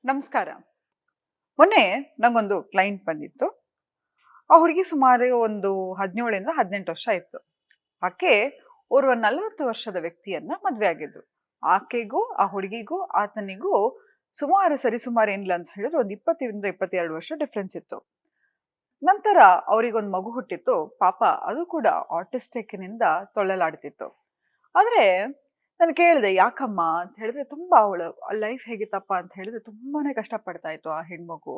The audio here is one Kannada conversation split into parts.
ನಮಸ್ಕಾರ. ಮೊನ್ನೆ ನಂಗೊಂದು ಕ್ಲೈಂಟ್ ಬಂದಿತ್ತು. ಆ ಹುಡುಗಿ ಸುಮಾರು ಒಂದು 17 18 ವರ್ಷ ಇತ್ತು. ಆಕೆ ಓರ್ವ 40 ವರ್ಷದ ವ್ಯಕ್ತಿಯನ್ನ ಮದ್ವೆ ಆಗಿದ್ರು. ಆಕೆಗೂ, ಆ ಹುಡುಗಿಗೂ, ಆತನಿಗೂ ಸುಮಾರು ಸರಿಸುಮಾರು ಏನಿಲ್ಲ ಅಂತ ಹೇಳಿದ್ರೆ ಒಂದು 20 22 ವರ್ಷ ಡಿಫರೆನ್ಸ್ ಇತ್ತು. ನಂತರ ಅವರಿಗೊಂದು ಮಗು ಹುಟ್ಟಿತ್ತು. ಪಾಪ ಅದು ಕೂಡ ಆಟಿಸ್ಟಿಕ್‌ನಿಂದ ತೊಳಲಾಡ್ತಿತ್ತು. ಆದ್ರೆ ನಾನು ಕೇಳಿದೆ, "ಯಾಕಮ್ಮ?" ಅಂತ ಹೇಳಿದ್ರೆ, ತುಂಬಾ ಅವಳು ಲೈಫ್ ಹೇಗಿತ್ತಪ್ಪ ಅಂತ ಹೇಳಿದ್ರೆ ತುಂಬಾನೇ ಕಷ್ಟಪಡ್ತಾ ಇತ್ತು ಆ ಹೆಣ್ಮಗು.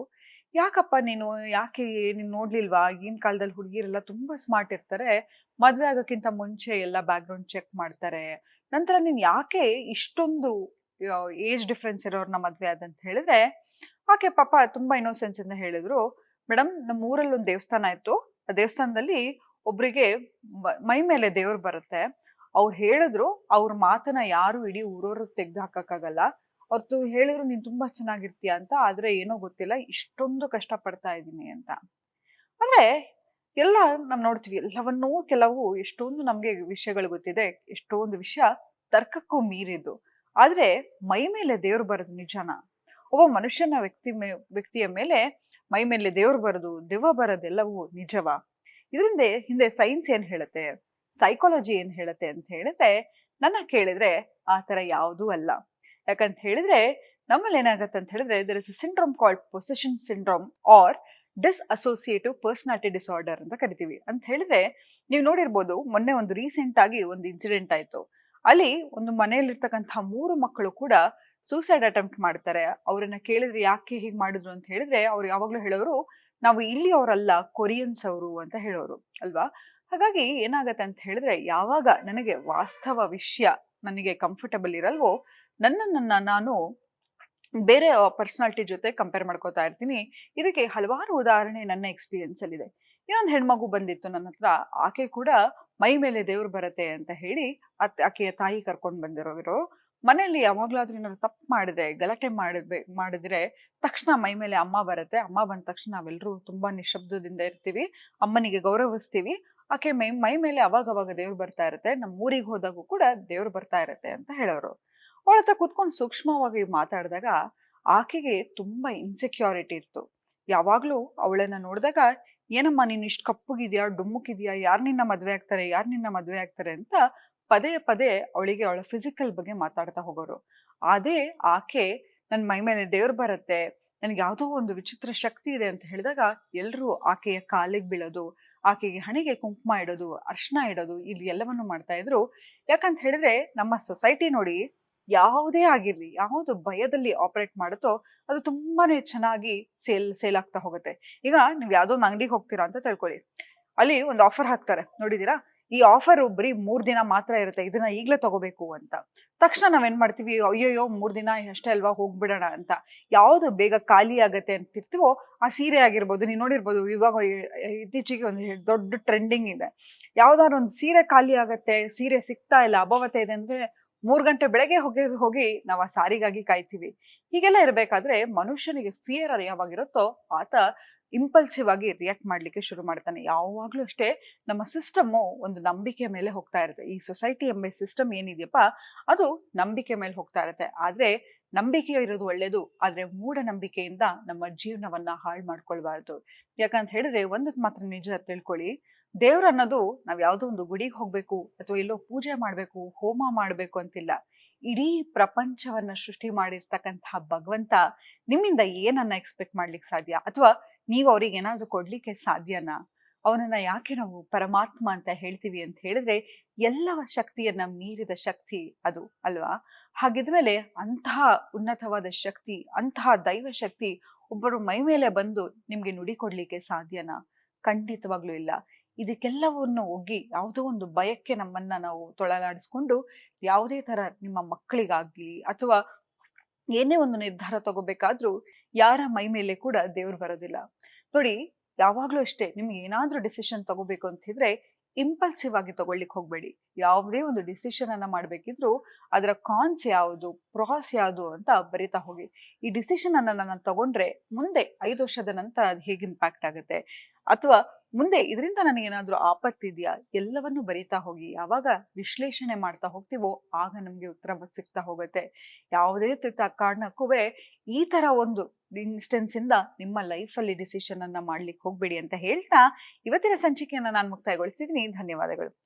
"ಯಾಕಪ್ಪ ನೀನು ಯಾಕೆ ನೀನು ನೋಡ್ಲಿಲ್ವಾ? ಈಗಿನ ಕಾಲದಲ್ಲಿ ಹುಡುಗಿಯರೆಲ್ಲ ತುಂಬಾ ಸ್ಮಾರ್ಟ್ ಇರ್ತಾರೆ. ಮದ್ವೆ ಆಗೋಕ್ಕಿಂತ ಮುಂಚೆ ಎಲ್ಲ ಬ್ಯಾಕ್‌ಗ್ರೌಂಡ್ ಚೆಕ್ ಮಾಡ್ತಾರೆ. ನಂತರ ನೀನು ಯಾಕೆ ಇಷ್ಟೊಂದು ಏಜ್ ಡಿಫರೆನ್ಸ್ ಇರೋರ್ನ ಮದ್ವೆ ಆದೆ?" ಅಂತ ಹೇಳಿದ್ರೆ, ಆಕೆ ಪಾಪ ತುಂಬಾ ಇನ್ನೋಸೆನ್ಸ್ ಇಂದ ಹೇಳಿದ್ರು, "ಮೇಡಮ್, ನಮ್ಮ ಊರಲ್ಲಿ ಒಂದು ದೇವಸ್ಥಾನ ಇತ್ತು. ಆ ದೇವಸ್ಥಾನದಲ್ಲಿ ಒಬ್ರಿಗೆ ಮೈ ಮೇಲೆ ದೇವ್ರು ಬರುತ್ತೆ. ಅವ್ರು ಹೇಳಿದ್ರು, ಅವ್ರ ಮಾತನ್ನ ಯಾರು ಇಡೀ ಊರವ್ರು ತೆಗ್ದು ಹಾಕಕ್ಕಾಗಲ್ಲ. ಅವ್ರು ಹೇಳಿದ್ರು ನೀನ್ ತುಂಬಾ ಚೆನ್ನಾಗಿರ್ತೀಯ ಅಂತ. ಆದ್ರೆ ಏನೋ ಗೊತ್ತಿಲ್ಲ, ಇಷ್ಟೊಂದು ಕಷ್ಟ ಪಡ್ತಾ ಇದೀನಿ ಅಂತ." ಅಂದ್ರೆ ಎಲ್ಲ ನಾವ್ ನೋಡ್ತೀವಿ, ಎಲ್ಲವನ್ನೂ ಕೆಲವು ಎಷ್ಟೊಂದು ನಮ್ಗೆ ವಿಷಯಗಳು ಗೊತ್ತಿದೆ. ಎಷ್ಟೊಂದು ವಿಷಯ ತರ್ಕಕ್ಕೂ ಮೀರಿದ್ದು. ಆದ್ರೆ ಮೈ ಮೇಲೆ ದೇವ್ರು ಬರೋದು ನಿಜಾನಾ? ಒಬ್ಬ ಮನುಷ್ಯನ ವ್ಯಕ್ತಿಯ ಮೇಲೆ ಮೈ ಮೇಲೆ ದೇವ್ರು ಬರೋದು, ದೆವ್ವ ಬರೋದೆಲ್ಲವೂ ನಿಜವಾ? ಇದರಿಂದ ಹಿಂದೆ ಸೈನ್ಸ್ ಏನ್ ಹೇಳುತ್ತೆ? ಸೈಕಾಲಜಿ ಏನ್ ಹೇಳುತ್ತೆ ಅಂತ ಹೇಳಿದ್ರೆ, ನನ್ನ ಕೇಳಿದ್ರೆ ಆ ತರ ಯಾವುದೂ ಅಲ್ಲ. ಯಾಕಂತ ಹೇಳಿದ್ರೆ, ನಮ್ಮಲ್ಲಿ ಏನಾಗತ್ತೆ ಅಂತ ಹೇಳಿದ್ರೆ, there is a syndrome called possession syndrome or dissociative personality disorder ಅಂತ ಕರಿತೀವಿ. ಅಂತ ಹೇಳಿದ್ರೆ, ನೀವು ನೋಡಿರ್ಬೋದು, ಮೊನ್ನೆ ಒಂದು ರೀಸೆಂಟ್ ಆಗಿ ಒಂದು ಇನ್ಸಿಡೆಂಟ್ ಆಯ್ತು. ಅಲ್ಲಿ ಒಂದು ಮನೆಯಲ್ಲಿರ್ತಕ್ಕಂತಹ 3 ಮಕ್ಕಳು ಕೂಡ ಸೂಸೈಡ್ ಅಟೆಂಪ್ಟ್ ಮಾಡ್ತಾರೆ. ಅವ್ರನ್ನ ಕೇಳಿದ್ರೆ ಯಾಕೆ ಹೀಗ್ ಮಾಡಿದ್ರು ಅಂತ ಹೇಳಿದ್ರೆ, ಅವ್ರು ಯಾವಾಗ್ಲೂ ಹೇಳೋರು, ನಾವು ಇಲ್ಲಿಯವರಲ್ಲ, ಕೊರಿಯನ್ಸ್ ಅವರು ಅಂತ ಹೇಳೋರು ಅಲ್ವಾ? ಹಾಗಾಗಿ ಏನಾಗತ್ತೆ ಅಂತ ಹೇಳಿದ್ರೆ, ಯಾವಾಗ ನನಗೆ ವಾಸ್ತವ ವಿಷಯ ನನಗೆ ಕಂಫರ್ಟಬಲ್ ಇರಲ್ವೋ, ನನ್ನನ್ನ ನಾನು ಬೇರೆ ಪರ್ಸನಾಲಿಟಿ ಜೊತೆ ಕಂಪೇರ್ ಮಾಡ್ಕೋತಾ ಇರ್ತೀನಿ. ಇದಕ್ಕೆ ಹಲವಾರು ಉದಾಹರಣೆ ನನ್ನ ಎಕ್ಸ್‌ಪೀರಿಯನ್ಸ್ ಅಲ್ಲಿದೆ. ಇನ್ನೊಂದು ಹೆಣ್ಮಗು ಬಂದಿತ್ತು ನನ್ನ ಹತ್ರ. ಆಕೆ ಕೂಡ ಮೈ ಮೇಲೆ ದೇವ್ರು ಬರತ್ತೆ ಅಂತ ಹೇಳಿ ಆಕೆಯ ತಾಯಿ ಕರ್ಕೊಂಡ್ ಬಂದಿರೋರು. ಮನೆಯಲ್ಲಿ ಯಾವಾಗ್ಲಾದ್ರೂ ಏನಾದ್ರು ತಪ್ಪು ಮಾಡಿದ್ರೆ, ಗಲಾಟೆ ಮಾಡಿದ್ರೆ ತಕ್ಷಣ ಮೈ ಮೇಲೆ ಅಮ್ಮ ಬರತ್ತೆ. ಅಮ್ಮ ಬಂದ ತಕ್ಷಣ ನಾವೆಲ್ಲರೂ ತುಂಬಾ ನಿಶ್ಶಬ್ದದಿಂದ ಇರ್ತೀವಿ. ಅಮ್ಮನಿಗೆ ಗೌರವಿಸ್ತೀವಿ. ಆಕೆ ಮೈ ಮೈ ಮೇಲೆ ಅವಾಗವಾಗ ದೇವ್ರು ಬರ್ತಾ ಇರತ್ತೆ. ನಮ್ಮ ಊರಿಗೆ ಹೋದಾಗೂ ಕೂಡ ದೇವ್ರು ಬರ್ತಾ ಇರತ್ತೆ ಅಂತ ಹೇಳೋರು. ಅವಳ ಹತ್ರ ಕುತ್ಕೊಂಡು ಸೂಕ್ಷ್ಮವಾಗಿ ಮಾತಾಡಿದಾಗ ಆಕೆಗೆ ತುಂಬಾ ಇನ್ಸೆಕ್ಯೂರಿಟಿ ಇತ್ತು. ಯಾವಾಗ್ಲೂ ಅವಳನ್ನ ನೋಡಿದಾಗ, "ಏನಮ್ಮ ನೀನು ಇಷ್ಟು ಕಪ್ಪಗಿದ್ಯಾ, ಡುಮ್ಮುಕಿದ್ಯಾ, ಯಾರು ನಿನ್ನ ಮದ್ವೆ ಆಗ್ತಾರೆ, ಯಾರು ನಿನ್ನ ಮದ್ವೆ ಆಗ್ತಾರೆ" ಅಂತ ಪದೇ ಪದೇ ಅವಳಿಗೆ ಅವಳ ಫಿಸಿಕಲ್ ಬಗ್ಗೆ ಮಾತಾಡ್ತಾ ಹೋಗೋರು. ಅದೇ ಆಕೆ ನನ್ ಮೈ ಮೇಲೆ ದೇವ್ರು ಬರತ್ತೆ, ನನಗೆ ಯಾವುದೋ ಒಂದು ವಿಚಿತ್ರ ಶಕ್ತಿ ಇದೆ ಅಂತ ಹೇಳಿದಾಗ ಎಲ್ರೂ ಆಕೆಯ ಕಾಲಿಗೆ ಬೀಳೋದು, ಆಕೆಗೆ ಹಣೆಗೆ ಕುಂಕುಮ ಇಡೋದು, ಅರ್ಶನ ಇಡೋದು, ಇಲ್ಲಿ ಎಲ್ಲವನ್ನು ಮಾಡ್ತಾ ಇದ್ರು. ಯಾಕಂತ ಹೇಳಿದ್ರೆ, ನಮ್ಮ ಸೊಸೈಟಿ ನೋಡಿ, ಯಾವುದೇ ಆಗಿರ್ಲಿ, ಯಾವುದು ಭಯದಲ್ಲಿ ಆಪರೇಟ್ ಮಾಡುತ್ತೋ ಅದು ತುಂಬಾನೇ ಚೆನ್ನಾಗಿ ಸೇಲ್ ಆಗ್ತಾ ಹೋಗುತ್ತೆ. ಈಗ ನೀವ್ ಯಾವ್ದೋ ಒಂದು ಅಂಗಡಿಗೆ ಹೋಗ್ತೀರಾ ಅಂತ ತಿಳ್ಕೊಳ್ಳಿ. ಅಲ್ಲಿ ಒಂದು ಆಫರ್ ಹಾಕ್ತಾರೆ, ನೋಡಿದೀರಾ? ಈ ಆಫರ್ ಬರೀ 3 ದಿನ ಮಾತ್ರ ಇರುತ್ತೆ, ಇದನ್ನ ಈಗ್ಲೇ ತಗೋಬೇಕು ಅಂತ. ತಕ್ಷಣ ನಾವೇನ್ ಮಾಡ್ತೀವಿ, ಅಯ್ಯಯ್ಯೋ 3 ದಿನ ಅಷ್ಟೇ ಅಲ್ವಾ, ಹೋಗ್ಬಿಡೋಣ ಅಂತ. ಯಾವ್ದು ಬೇಗ ಖಾಲಿ ಆಗತ್ತೆ ಅಂತಿರ್ತೀವೋ, ಆ ಸೀರೆ ಆಗಿರ್ಬೋದು, ನೀವ್ ನೋಡಿರ್ಬೋದು, ಇವಾಗ ಇತ್ತೀಚೆಗೆ ಒಂದು ದೊಡ್ಡ ಟ್ರೆಂಡಿಂಗ್ ಇದೆ. ಯಾವ್ದಾದ್ರು ಒಂದು ಸೀರೆ ಖಾಲಿ ಆಗತ್ತೆ, ಸೀರೆ ಸಿಗ್ತಾ ಇಲ್ಲ, ಅಭಾವತೆ ಇದೆ ಅಂದ್ರೆ 3 ಗಂಟೆ ಬೆಳಗ್ಗೆ ಹೋಗಿ ಹೋಗಿ ನಾವು ಆ ಸಾರಿಗಾಗಿ ಕಾಯ್ತೀವಿ. ಹೀಗೆಲ್ಲ ಇರ್ಬೇಕಾದ್ರೆ ಮನುಷ್ಯನಿಗೆ ಫಿಯರ್ ಯಾವಾಗಿರುತ್ತೋ ಆತ ಇಂಪಲ್ಸಿವ್ ಆಗಿ ರಿಯಾಕ್ಟ್ ಮಾಡ್ಲಿಕ್ಕೆ ಶುರು ಮಾಡ್ತಾನೆ. ಯಾವಾಗ್ಲೂ ಅಷ್ಟೇ, ನಮ್ಮ ಸಿಸ್ಟಮ್ಮು ಒಂದು ನಂಬಿಕೆ ಮೇಲೆ ಹೋಗ್ತಾ ಇರುತ್ತೆ. ಈ ಸೊಸೈಟಿ ಎಂಬ ಸಿಸ್ಟಮ್ ಏನಿದೆಯಪ್ಪ, ಅದು ನಂಬಿಕೆ ಮೇಲೆ ಹೋಗ್ತಾ ಇರುತ್ತೆ. ಆದ್ರೆ ನಂಬಿಕೆ ಇರೋದು ಒಳ್ಳೇದು, ಆದ್ರೆ ಮೂಢನಂಬಿಕೆಯಿಂದ ನಮ್ಮ ಜೀವನವನ್ನ ಹಾಳು ಮಾಡ್ಕೊಳ್ಬಾರ್ದು. ಯಾಕಂತ ಹೇಳಿದ್ರೆ ಒಂದಕ್ಕೆ ಮಾತ್ರ ನಿಜ ತಿಳ್ಕೊಳ್ಳಿ, ದೇವ್ರನ್ನೋದು ನಾವ್ ಯಾವ್ದೋ ಒಂದು ಗುಡಿಗೆ ಹೋಗ್ಬೇಕು ಅಥವಾ ಎಲ್ಲೋ ಪೂಜೆ ಮಾಡ್ಬೇಕು, ಹೋಮ ಮಾಡ್ಬೇಕು ಅಂತಿಲ್ಲ. ಇಡೀ ಪ್ರಪಂಚವನ್ನ ಸೃಷ್ಟಿ ಮಾಡಿರ್ತಕ್ಕಂತಹ ಭಗವಂತ ನಿಮ್ಮಿಂದ ಏನನ್ನ ಎಕ್ಸ್ಪೆಕ್ಟ್ ಮಾಡ್ಲಿಕ್ಕೆ ಸಾಧ್ಯ? ಅಥವಾ ನೀವು ಅವ್ರಿಗೆ ಏನಾದ್ರೂ ಕೊಡ್ಲಿಕ್ಕೆ ಸಾಧ್ಯನಾ? ಅವನನ್ನ ಯಾಕೆ ನಾವು ಪರಮಾತ್ಮ ಅಂತ ಹೇಳ್ತೀವಿ ಅಂತ ಹೇಳಿದ್ರೆ, ಎಲ್ಲವ ಶಕ್ತಿಯನ್ನ ಮೀರಿದ ಶಕ್ತಿ ಅದು ಅಲ್ವಾ? ಹಾಗಿದ್ಮೇಲೆ ಅಂತಹ ಉನ್ನತವಾದ ಶಕ್ತಿ, ಅಂತಹ ದೈವ ಶಕ್ತಿ ಒಬ್ಬರು ಮೈ ಮೇಲೆ ಬಂದು ನಿಮ್ಗೆ ನುಡಿ ಕೊಡ್ಲಿಕ್ಕೆ ಸಾಧ್ಯನಾ? ಖಂಡಿತವಾಗ್ಲೂ ಇಲ್ಲ. ಇದಕ್ಕೆಲ್ಲವನ್ನು ಒಗ್ಗಿ ಯಾವುದೋ ಒಂದು ಭಯಕ್ಕೆ ನಮ್ಮನ್ನ ನಾವು ತೊಳಲಾಡಿಸ್ಕೊಂಡು, ಯಾವುದೇ ತರ ನಿಮ್ಮ ಮಕ್ಕಳಿಗಾಗ್ಲಿ ಅಥವಾ ಏನೇ ಒಂದು ನಿರ್ಧಾರ ತಗೋಬೇಕಾದ್ರೂ ಯಾರ ಮೈ ಮೇಲೆ ಕೂಡ ದೇವ್ರು ಬರೋದಿಲ್ಲ. ನೋಡಿ, ಯಾವಾಗ್ಲೂ ಅಷ್ಟೇ, ನಿಮ್ಗೆ ಏನಾದ್ರೂ ಡಿಸಿಷನ್ ತಗೋಬೇಕು ಅಂತಿದ್ರೆ ಇಂಪಲ್ಸಿವ್ ಆಗಿ ತಗೊಳ್ಳಿಕ್ಕೆ ಹೋಗ್ಬೇಡಿ. ಯಾವುದೇ ಒಂದು ಡಿಸಿಷನ್ ಅನ್ನ ಮಾಡ್ಬೇಕಿದ್ರು ಅದರ ಕಾನ್ಸ್ ಯಾವುದು, ಪ್ರಾಸ್ ಯಾವುದು ಅಂತ ಬರಿತಾ ಹೋಗಿ. ಈ ಡಿಸಿಷನ್ ಅನ್ನ ನಾನು ತಗೊಂಡ್ರೆ ಮುಂದೆ 5 ವರ್ಷದ ನಂತರ ಅದು ಹೇಗೆ ಇಂಪ್ಯಾಕ್ಟ್ ಆಗುತ್ತೆ? ಅಥವಾ ಮುಂದೆ ಇದರಿಂದ ನನಗೇನಾದ್ರೂ ಆಪತ್ತಿದೆಯಾ? ಎಲ್ಲವನ್ನೂ ಬರಿತಾ ಹೋಗಿ. ಯಾವಾಗ ವಿಶ್ಲೇಷಣೆ ಮಾಡ್ತಾ ಹೋಗ್ತೀವೋ ಆಗ ನಮ್ಗೆ ಉತ್ತರ ಸಿಗ್ತಾ ಹೋಗುತ್ತೆ. ಯಾವುದೇ ಕಾರಣಕ್ಕೂವೆ ಈ ತರ ಒಂದು ಇನ್ಸ್ಟೆನ್ಸ್ ಇಂದ ನಿಮ್ಮ ಲೈಫಲ್ಲಿ ಡಿಸಿಷನ್ ಅನ್ನ ಮಾಡ್ಲಿಕ್ಕೆ ಹೋಗ್ಬೇಡಿ ಅಂತ ಹೇಳ್ತಾ ಇವತ್ತಿನ ಸಂಚಿಕೆಯನ್ನ ನಾನು ಮುಕ್ತಾಯಗೊಳಿಸ್ತಿದ್ದೀನಿ. ಧನ್ಯವಾದಗಳು.